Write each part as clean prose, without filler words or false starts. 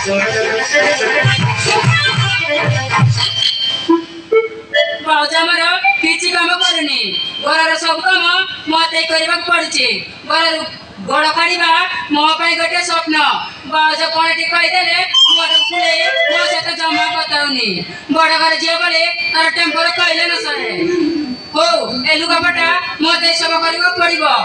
भाउज आमर किछि काम करनी घर सब काम मते करबा पड़छि घर गोड़ काढ़ा मो गोटे स्वप्न भाउज कौन टी कहीदेले गोड़ खुले मो सहित जमा बताऊनी बड़ घर झील बेले तार टेम्पर कहले न सरे हो ए लुगापटा मते सब करबा पड़िबो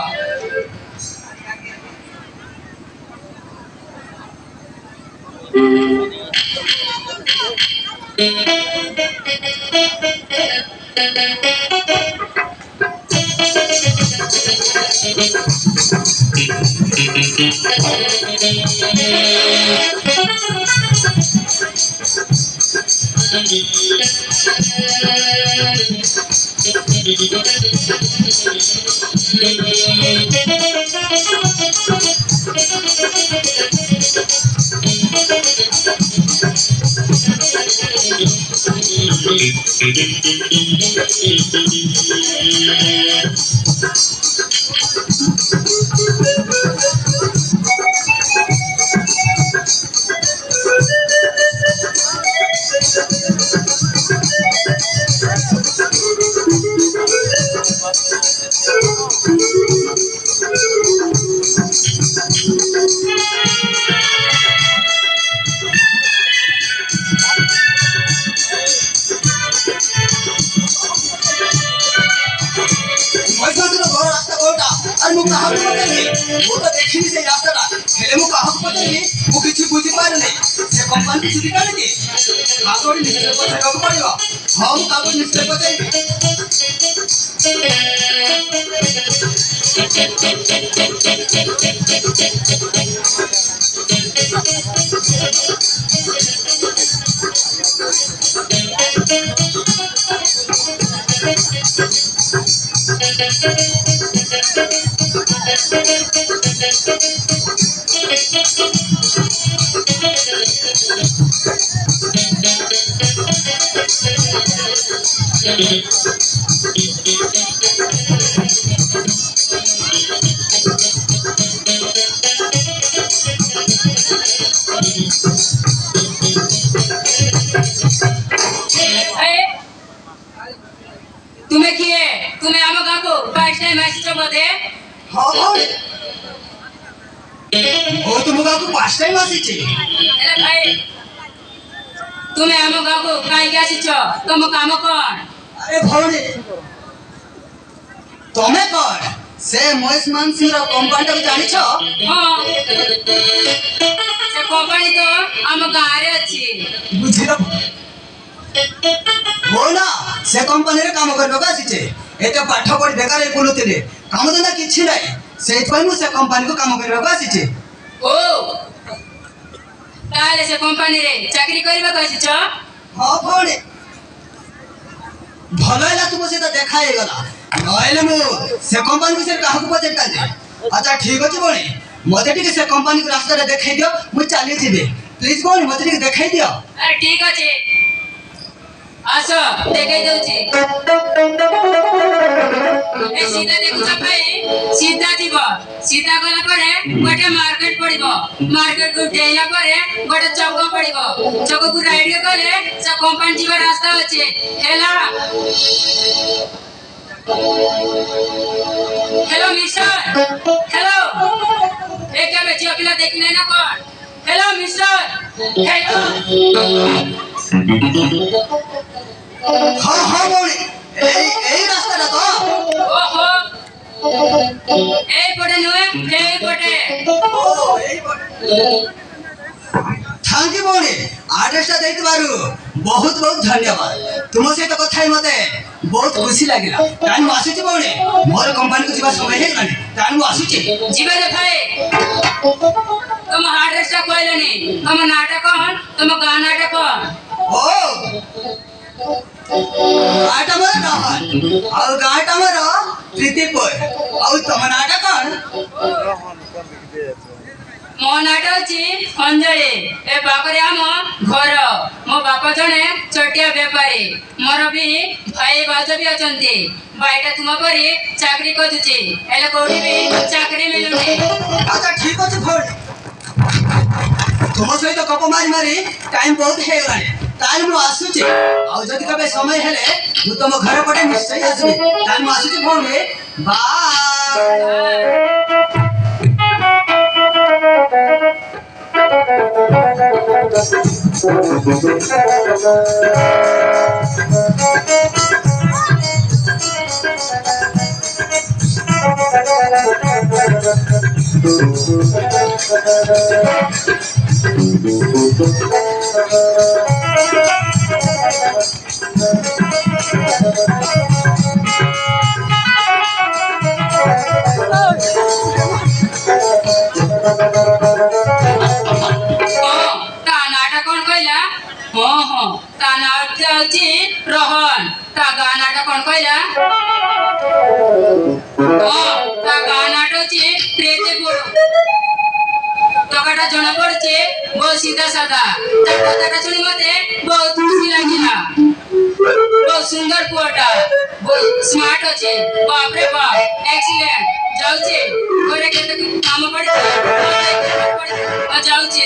तुम्हें किए तुम्हें आम गाँव को फर्स्ट टाइम आसिଛ बोधे हाँ ओ तुम गाँव को फर्स्ट टाइम आसिछि अरे भाई तुम्हें आम गाँव को काई के आसिଛ तुम काम कौन अरे भौणी तमे कौन से महेश मानसिंह रो कंपनी को जानिछ हां से कंपनी तो आम गाँव रे अछि बुझिलो हो ना से कंपनी रे काम करबा आसिछे एते पाठ पढ़ बेकार हे बोलुतिले काम धंदा किछि नै सेत पय मु से कंपनी को काम करबा आसिछे ओ ताले से कंपनी रे चाकरी करबा आसिछ हां भौणी भलैला तुम से तो देखा हे गला नहले मु से कंपनी को से काहू को पचेटा दे अच्छा ठीक अछि भौणी मते टिके से कंपनी को रास्ता रे देखाई दियो मु चली जिबे प्लीज भौणी मते टिके देखाई दियो अरे ठीक अछि आसो देखाई दउची ए सीधा देखु भाई सीधा जीव सीधा गला परे गोटे मार्केट पड़िबो मार्केट को डेला परे गोटे चौक पड़िबो चौक को राइट गले से कंपनी जीवा रास्ता अछि हेला हेलो मिस्टर हेलो एक के बेचियो पिला देखने ना कोन हेलो मिस्टर हेलो हाँ हाँ भौणी एई रास्ता रा तो ओहो ए पटे नुए ए पटे ओ एई पटे थैंक यू भौणी आदेश देत बारू बहुत बहुत धन्यवाद तुम से तो कथा मते बहुत खुशी लागिला टाइम आसुची भौणी मोर कंपनी को जीवा समय हे गनी टाइम आसुची जीवा रे भाई तुम आदेश ता कहलनी तुम नाटक कौन तुम गाना नाटक कौन ओ गाटा मर रहन और गाटा मर प्रीतिपुर और तुम नाटक कौन मो नाटक छी अंजली ए पाकरे आम घर मो बापा जने छोटिया व्यापारी मोर भी भाई बाज भी अछंती भाईटा तुम परी चाकरी करदुची एले कोठी भी चाकरी मिलुनी अच्छा ठीक अछि भौणी तुम सहित गप मारी मारी टाइम बहुत हे गलानी ताल मु आसुचे आ जदि कबे समय हेले मु तुम घर पटे निश्चय आसबे ताल मु आसुचे भौणी बाय ता नाटा कोण कहला हो ता नाट जाउची रोहन ता गानाटा कोण कहला ता गानाटा ची प्रेते बोलो तकाटा जणा पडचे बहुत सीधा साधा ता कथाटा सुनी मते बहुत खुशी लागिला बहुत सुंदर पुआटा बहुत स्मार्ट अछि बाप रे बाप एक्सीलेंट जाउचे घरे केते काम पड़े जाउचे